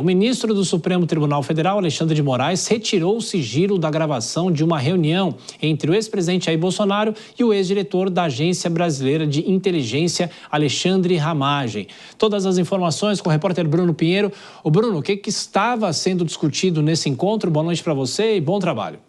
O ministro do Supremo Tribunal Federal, Alexandre de Moraes, retirou o sigilo da gravação de uma reunião entre o ex-presidente Jair Bolsonaro e o ex-diretor da Agência Brasileira de Inteligência, Alexandre Ramagem. Todas as informações com o repórter Bruno Pinheiro. O Bruno, o que estava sendo discutido nesse encontro? Boa noite para você e bom trabalho.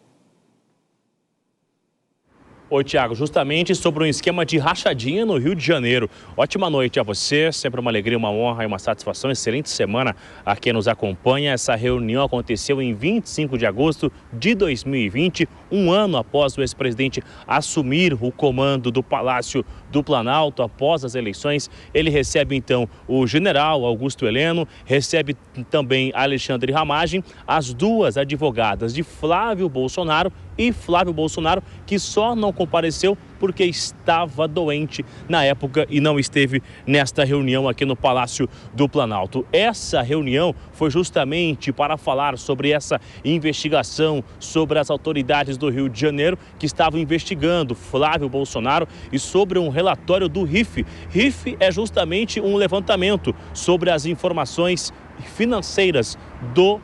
Oi, Tiago, justamente sobre um esquema de rachadinha no Rio de Janeiro. Ótima noite a você, sempre uma alegria, uma honra e uma satisfação. Excelente semana a quem nos acompanha. Essa reunião aconteceu em 25 de agosto de 2020, um ano após o ex-presidente assumir o comando do Palácio do Planalto após as eleições. Ele recebe então o general Augusto Heleno, recebe também Alexandre Ramagem, as duas advogadas de Flávio Bolsonaro e Flávio Bolsonaro, que só não compareceu porque estava doente na época e não esteve nesta reunião aqui no Palácio do Planalto. Essa reunião foi justamente para falar sobre essa investigação sobre as autoridades do Rio de Janeiro que estavam investigando Flávio Bolsonaro e sobre um relatório do RIF. RIF é justamente um levantamento sobre as informações financeiras do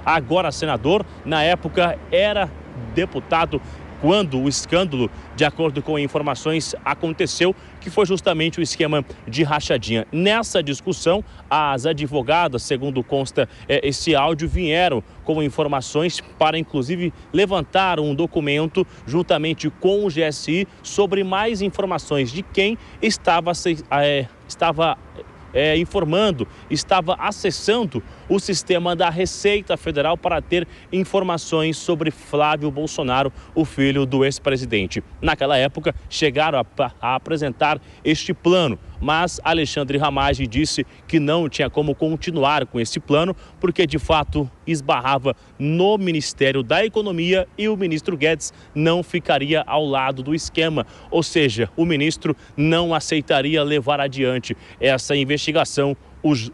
agora senador, na época era deputado, quando o escândalo, de acordo com informações, aconteceu, que foi justamente o esquema de rachadinha. Nessa discussão, as advogadas, segundo consta esse áudio, vieram com informações para, inclusive, levantar um documento juntamente com o GSI sobre mais informações de quem estava acessando o sistema da Receita Federal para ter informações sobre Flávio Bolsonaro, o filho do ex-presidente. Naquela época, chegaram a apresentar este plano, mas Alexandre Ramagem disse que não tinha como continuar com esse plano, porque de fato esbarrava no Ministério da Economia e o ministro Guedes não ficaria ao lado do esquema, ou seja, o ministro não aceitaria levar adiante essa investigação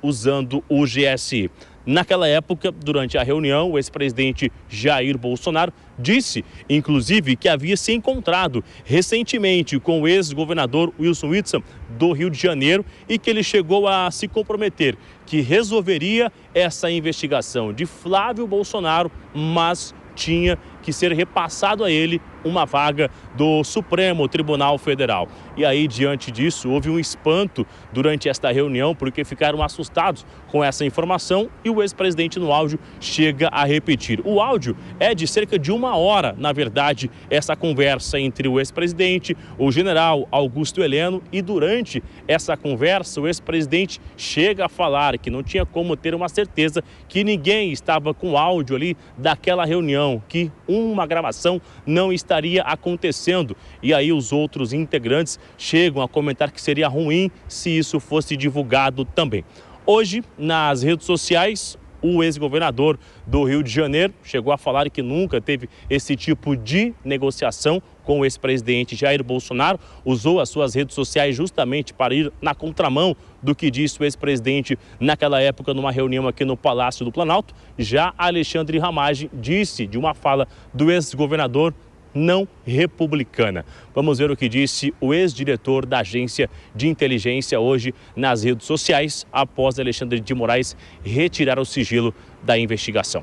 usando o GSI. Naquela época, durante a reunião, o ex-presidente Jair Bolsonaro disse, inclusive, que havia se encontrado recentemente com o ex-governador Wilson Witzel do Rio de Janeiro e que ele chegou a se comprometer que resolveria essa investigação de Flávio Bolsonaro, mas tinha que ser repassado a ele uma vaga do Supremo Tribunal Federal. E aí, diante disso, houve um espanto durante esta reunião, porque ficaram assustados com essa informação e o ex-presidente no áudio chega a repetir. O áudio é de cerca de 1 hora, na verdade, essa conversa entre o ex-presidente, o general Augusto Heleno, e durante essa conversa o ex-presidente chega a falar que não tinha como ter uma certeza que ninguém estava com áudio ali daquela reunião, que uma gravação não estaria acontecendo. E aí os outros integrantes chegam a comentar que seria ruim se isso fosse divulgado também. Hoje, nas redes sociais, o ex-governador do Rio de Janeiro chegou a falar que nunca teve esse tipo de negociação com o ex-presidente Jair Bolsonaro, usou as suas redes sociais justamente para ir na contramão do que disse o ex-presidente naquela época numa reunião aqui no Palácio do Planalto. Já Alexandre Ramagem disse de uma fala do ex-governador não republicana. Vamos ver o que disse o ex-diretor da Agência de Inteligência hoje nas redes sociais, após Alexandre de Moraes retirar o sigilo da investigação.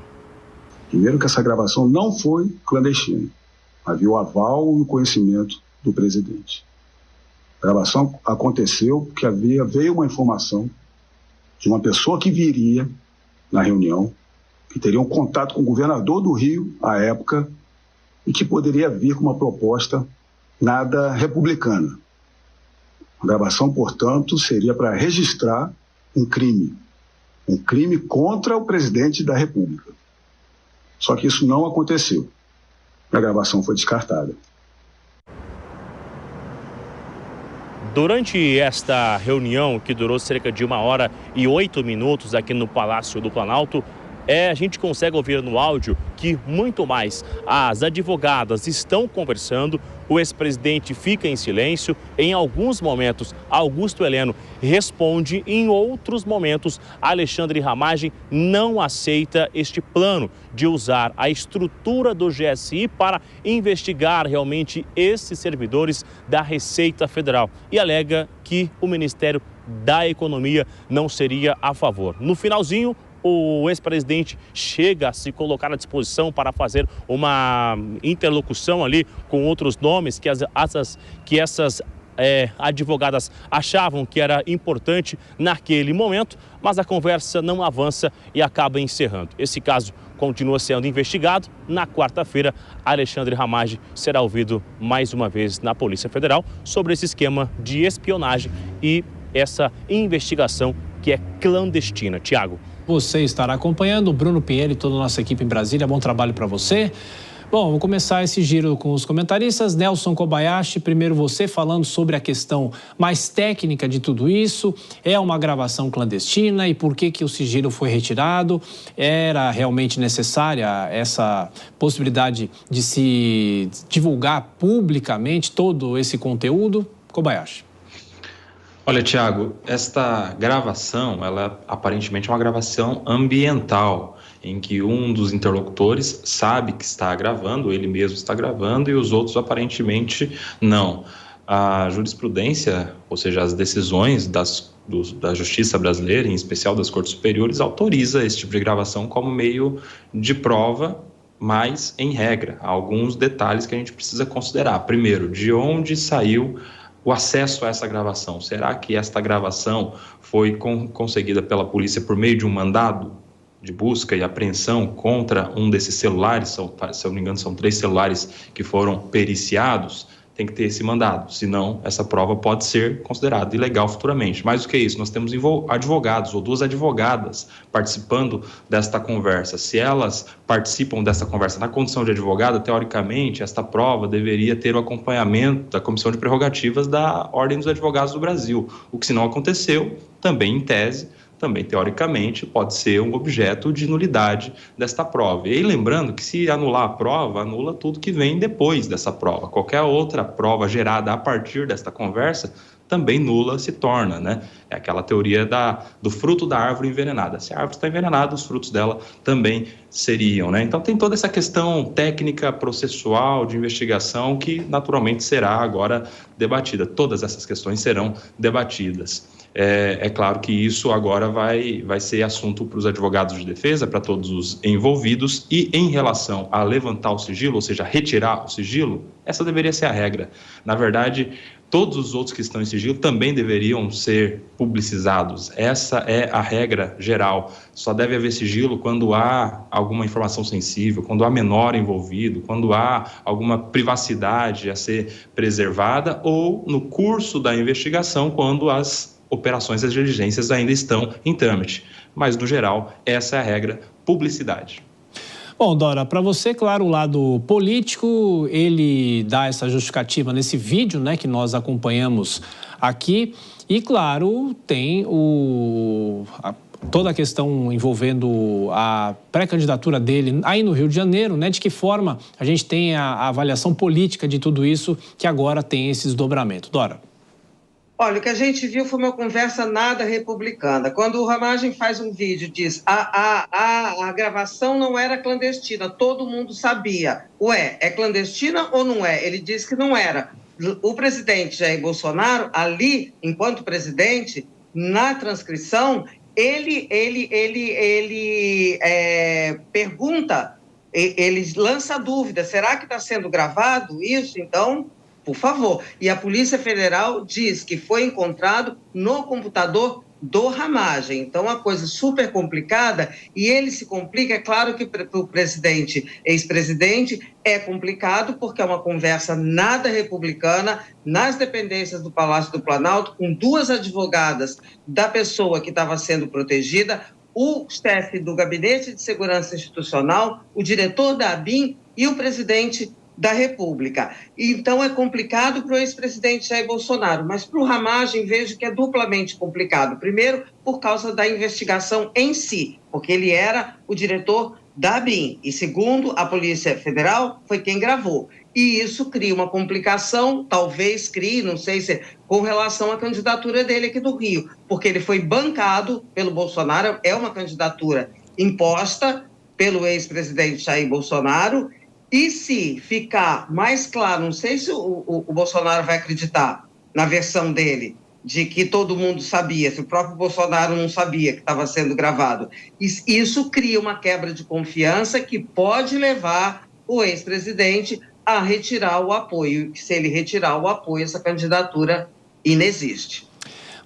Primeiro que essa gravação não foi clandestina. Havia o aval e o conhecimento do presidente. A gravação aconteceu porque veio uma informação de uma pessoa que viria na reunião, que teria um contato com o governador do Rio, à época, e que poderia vir com uma proposta nada republicana. A gravação, portanto, seria para registrar um crime contra o presidente da República. Só que isso não aconteceu. A gravação foi descartada. Durante esta reunião, que durou cerca de 1 hora e 8 minutos aqui no Palácio do Planalto, a gente consegue ouvir no áudio que muito mais as advogadas estão conversando, o ex-presidente fica em silêncio, em alguns momentos Augusto Heleno responde, em outros momentos Alexandre Ramagem não aceita este plano de usar a estrutura do GSI para investigar realmente esses servidores da Receita Federal e alega que o Ministério da Economia não seria a favor. No finalzinho, o ex-presidente chega a se colocar à disposição para fazer uma interlocução ali com outros nomes que essas advogadas achavam que era importante naquele momento, mas a conversa não avança e acaba encerrando. Esse caso continua sendo investigado. Na quarta-feira, Alexandre Ramagem será ouvido mais uma vez na Polícia Federal sobre esse esquema de espionagem e essa investigação que é clandestina. Tiago. Você estará acompanhando o Bruno Pinheiro e toda a nossa equipe em Brasília. Bom trabalho para você. Bom, vou começar esse giro com os comentaristas. Nelson Kobayashi, primeiro você falando sobre a questão mais técnica de tudo isso. É uma gravação clandestina e por que o sigilo foi retirado? Era realmente necessária essa possibilidade de se divulgar publicamente todo esse conteúdo? Kobayashi. Olha, Tiago, esta gravação, ela aparentemente é uma gravação ambiental, em que um dos interlocutores sabe que está gravando, ele mesmo está gravando, e os outros aparentemente não. A jurisprudência, ou seja, as decisões da Justiça brasileira, em especial das Cortes Superiores, autoriza esse tipo de gravação como meio de prova, mas, em regra, há alguns detalhes que a gente precisa considerar. Primeiro, de onde saiu o acesso a essa gravação? Será que esta gravação foi conseguida pela polícia por meio de um mandado de busca e apreensão contra um desses celulares? Se eu não me engano, são 3 celulares que foram periciados. Tem que ter esse mandado, senão essa prova pode ser considerada ilegal futuramente. Mais do que isso, nós temos advogados ou 2 advogadas participando desta conversa. Se elas participam dessa conversa na condição de advogada, teoricamente, esta prova deveria ter o acompanhamento da Comissão de Prerrogativas da Ordem dos Advogados do Brasil, o que, se não aconteceu, também em tese, também teoricamente pode ser um objeto de nulidade desta prova. E aí, lembrando que se anular a prova, anula tudo que vem depois dessa prova. Qualquer outra prova gerada a partir desta conversa também nula se torna, né? É aquela teoria do fruto da árvore envenenada. Se a árvore está envenenada, os frutos dela também seriam, né? Então tem toda essa questão técnica, processual, de investigação que naturalmente será agora debatida. Todas essas questões serão debatidas. É claro que isso agora vai ser assunto para os advogados de defesa, para todos os envolvidos, e em relação a levantar o sigilo, ou seja, retirar o sigilo, essa deveria ser a regra. Na verdade, todos os outros que estão em sigilo também deveriam ser publicizados. Essa é a regra geral. Só deve haver sigilo quando há alguma informação sensível, quando há menor envolvido, quando há alguma privacidade a ser preservada, ou no curso da investigação, quando as operações e as diligências ainda estão em trâmite. Mas, no geral, essa é a regra: publicidade. Bom, Dora, para você, claro, o lado político, ele dá essa justificativa nesse vídeo, né, que nós acompanhamos aqui. E, claro, tem toda a questão envolvendo a pré-candidatura dele aí no Rio de Janeiro, né? De que forma a gente tem a avaliação política de tudo isso, que agora tem esse desdobramento. Dora. Olha, o que a gente viu foi uma conversa nada republicana. Quando o Ramagem faz um vídeo e diz a gravação não era clandestina, todo mundo sabia. Ué, é clandestina ou não é? Ele disse que não era. O presidente Jair Bolsonaro, ali, enquanto presidente, na transcrição, ele pergunta, ele lança a dúvida: será que está sendo gravado isso? Então, por favor. E a Polícia Federal diz que foi encontrado no computador do Ramagem. Então, uma coisa super complicada, e ele se complica. É claro que para o ex-presidente, é complicado, porque é uma conversa nada republicana, nas dependências do Palácio do Planalto, com 2 advogadas da pessoa que estava sendo protegida, o chefe do Gabinete de Segurança Institucional, o diretor da ABIN e o presidente da República. Então, é complicado para o ex-presidente Jair Bolsonaro, mas para o Ramagem vejo que é duplamente complicado. Primeiro, por causa da investigação em si, porque ele era o diretor da ABIN. E segundo, a Polícia Federal foi quem gravou. E isso cria uma complicação, talvez crie, não sei se com relação à candidatura dele aqui do Rio, porque ele foi bancado pelo Bolsonaro, é uma candidatura imposta pelo ex-presidente Jair Bolsonaro. E se ficar mais claro, não sei se o Bolsonaro vai acreditar na versão dele, de que todo mundo sabia, se o próprio Bolsonaro não sabia que estava sendo gravado. Isso cria uma quebra de confiança que pode levar o ex-presidente a retirar o apoio. Se ele retirar o apoio, essa candidatura inexiste.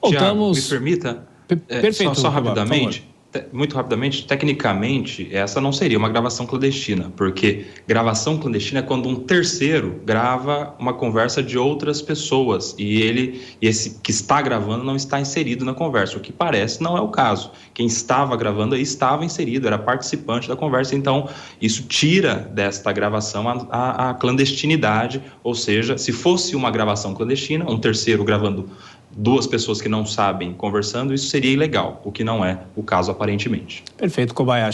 Tiago, me permita, Perfeito, só rapidamente, muito rapidamente, tecnicamente, essa não seria uma gravação clandestina, porque gravação clandestina é quando um terceiro grava uma conversa de outras pessoas e esse que está gravando não está inserido na conversa, o que parece não é o caso. Quem estava gravando aí estava inserido, era participante da conversa, então isso tira desta gravação a clandestinidade, ou seja, se fosse uma gravação clandestina, um terceiro gravando duas pessoas que não sabem conversando, isso seria ilegal, o que não é o caso aparentemente. Perfeito, Kobayashi.